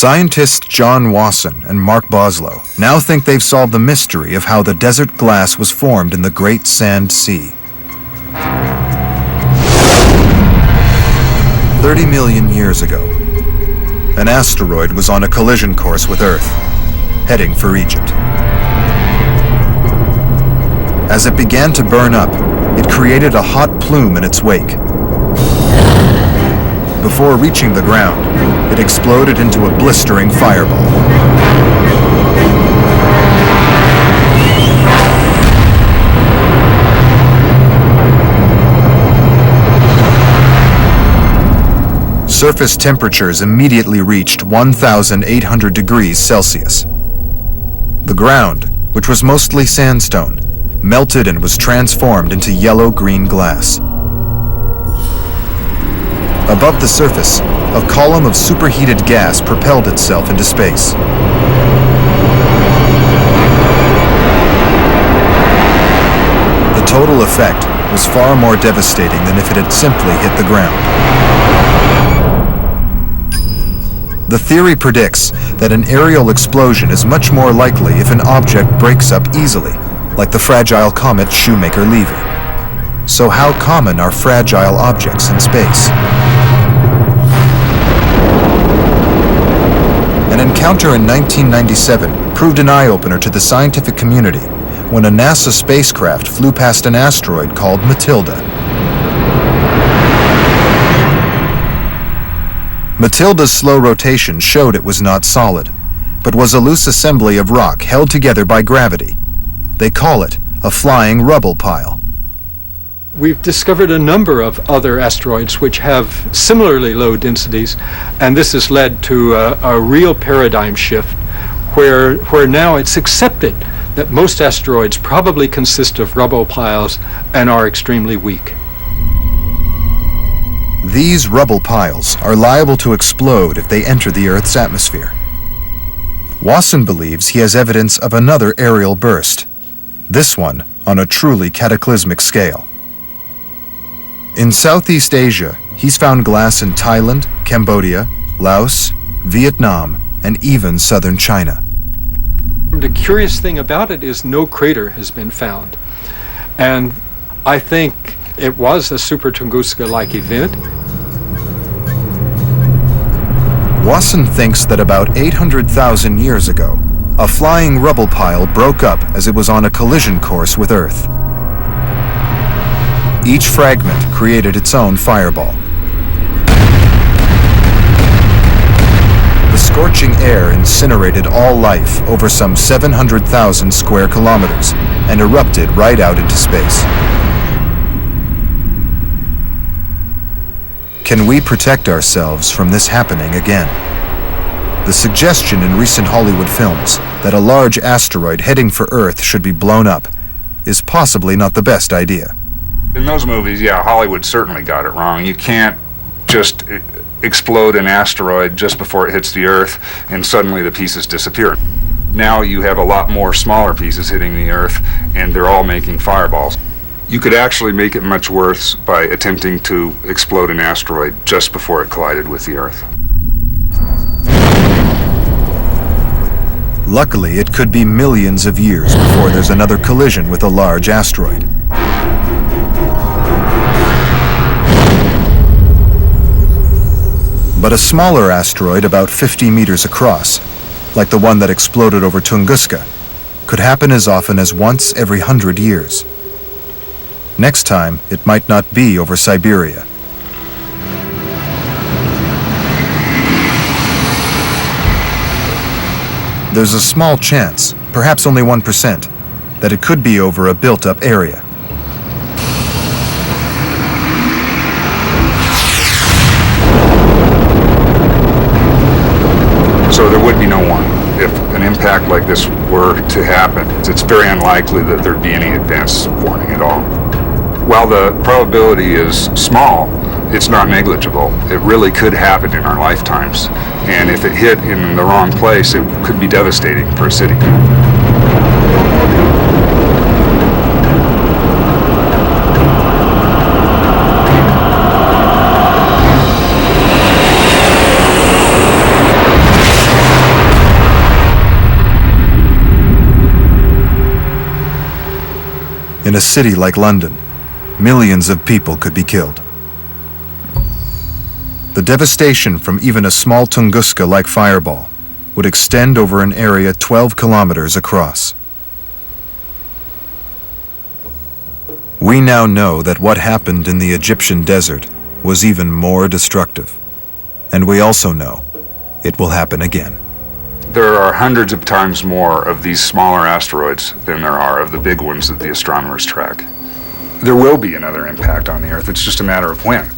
Scientists John Wasson and Mark Boslow now think they've solved the mystery of how the desert glass was formed in the Great Sand Sea. 30 million years ago, an asteroid was on a collision course with Earth, heading for Egypt. As it began to burn up, it created a hot plume in its wake. Before reaching the ground, it exploded into a blistering fireball. Surface temperatures immediately reached 1,800 degrees Celsius. The ground, which was mostly sandstone, melted and was transformed into yellow-green glass. Above the surface, a column of superheated gas propelled itself into space. The total effect was far more devastating than if it had simply hit the ground. The theory predicts that an aerial explosion is much more likely if an object breaks up easily, like the fragile comet Shoemaker-Levy. So how common are fragile objects in space? An encounter in 1997 proved an eye-opener to the scientific community when a NASA spacecraft flew past an asteroid called Matilda. Matilda's slow rotation showed it was not solid, but was a loose assembly of rock held together by gravity. They call it a flying rubble pile. We've discovered a number of other asteroids which have similarly low densities, and this has led to a real paradigm shift where now it's accepted that most asteroids probably consist of rubble piles and are extremely weak. These rubble piles are liable to explode if they enter the Earth's atmosphere. Wasson believes he has evidence of another aerial burst, this one on a truly cataclysmic scale. In Southeast Asia, he's found glass in Thailand, Cambodia, Laos, Vietnam, and even southern China. The curious thing about it is no crater has been found. And I think it was a Super Tunguska-like event. Wasson thinks that about 800,000 years ago, a flying rubble pile broke up as it was on a collision course with Earth. Each fragment created its own fireball. The scorching air incinerated all life over some 700,000 square kilometers and erupted right out into space. Can we protect ourselves from this happening again? The suggestion in recent Hollywood films that a large asteroid heading for Earth should be blown up is possibly not the best idea. In those movies, yeah, Hollywood certainly got it wrong. You can't just explode an asteroid just before it hits the Earth and suddenly the pieces disappear. Now you have a lot more smaller pieces hitting the Earth and they're all making fireballs. You could actually make it much worse by attempting to explode an asteroid just before it collided with the Earth. Luckily, it could be millions of years before there's another collision with a large asteroid. But a smaller asteroid about 50 meters across, like the one that exploded over Tunguska, could happen as often as once every 100 years. Next time, it might not be over Siberia. There's a small chance, perhaps only 1%, that it could be over a built-up area. So there would be no warning. If an impact like this were to happen, it's very unlikely that there'd be any advance warning at all. While the probability is small, it's not negligible. It really could happen in our lifetimes. And if it hit in the wrong place, it could be devastating for a city. In a city like London, millions of people could be killed. The devastation from even a small Tunguska-like fireball would extend over an area 12 kilometers across. We now know that what happened in the Egyptian desert was even more destructive. And we also know it will happen again. There are hundreds of times more of these smaller asteroids than there are of the big ones that the astronomers track. There will be another impact on the Earth. It's just a matter of when.